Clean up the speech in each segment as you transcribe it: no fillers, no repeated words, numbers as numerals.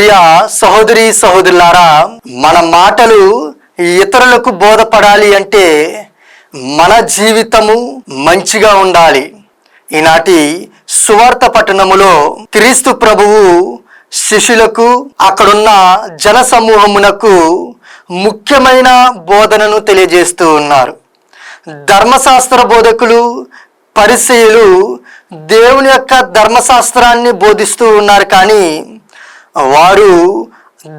ప్రియ సహోదరి సహోదరులారా, మన మాటలు ఇతరులకు బోధపడాలి అంటే మన జీవితము మంచిగా ఉండాలి. ఈనాటి సువార్త పట్టణములో క్రీస్తు ప్రభువు శిష్యులకు, అక్కడున్న జన సమూహమునకు ముఖ్యమైన బోధనను తెలియజేస్తూ ఉన్నారు. ధర్మశాస్త్ర బోధకులు, పరిసయ్యులు దేవుని యొక్క ధర్మశాస్త్రాన్ని బోధిస్తూ ఉన్నారు, కానీ వారు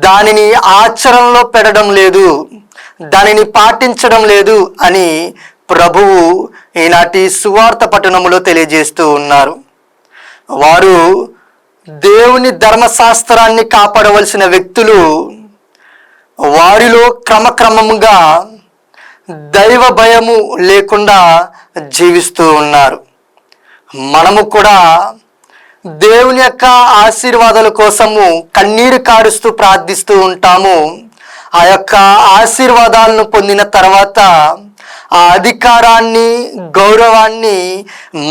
దానిని ఆచరణలో పెట్టడం లేదు, దానిని పాటించడం లేదు అని ప్రభువు ఈనాటి సువార్త పట్టణములో తెలియజేస్తూ ఉన్నారు. వారు దేవుని ధర్మశాస్త్రాన్ని కాపాడవలసిన వ్యక్తులు వారిలో క్రమక్రమముగా దైవ భయము లేకుండా జీవిస్తూ ఉన్నారు. మనము కూడా దేవుని యొక్క ఆశీర్వాదాల కోసము కన్నీరు కారుస్తూ ప్రార్థిస్తూ ఉంటాము. ఆ యొక్క ఆశీర్వాదాలను పొందిన తర్వాత ఆ అధికారాన్ని, గౌరవాన్ని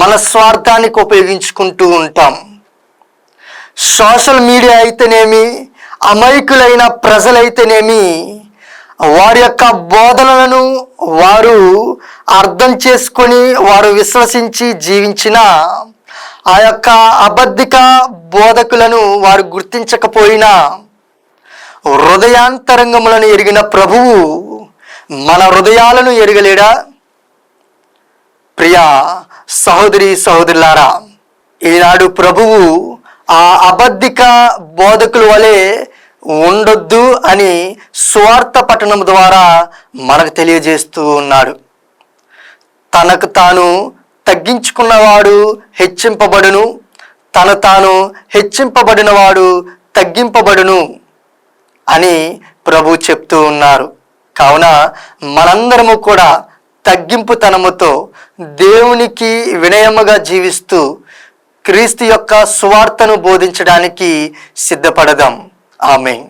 మన స్వార్థానికి ఉపయోగించుకుంటూ ఉంటాం. సోషల్ మీడియా అయితేనేమి, అమాయకులైన ప్రజలైతేనేమి, వారి యొక్క బోధనలను వారు అర్థం చేసుకొని వారు విశ్వసించి జీవించిన ఆ యొక్క అబద్ధిక బోధకులను వారు గుర్తించకపోయినా హృదయాంతరంగములను ఎరిగిన ప్రభువు మన హృదయాలను ఎరగలేడా? ప్రియ సహోదరి సహోదరులారా, ఈనాడు ప్రభువు ఆ అబద్ధిక బోధకుల వలె ఉండొద్దు అని సువార్త పట్టణం ద్వారా మనకు తెలియజేస్తూ ఉన్నాడు. తనకు తాను తగ్గించుకున్నవాడు హెచ్చింపబడును, తాను హెచ్చింపబడినవాడు తగ్గింపబడును అని ప్రభు చెప్తూ ఉన్నారు. కావున మనందరము కూడా తగ్గింపుతనముతో దేవునికి వినయముగా జీవిస్తూ క్రీస్తు యొక్క సువార్తను బోధించడానికి సిద్ధపడదాం. ఆమేన్.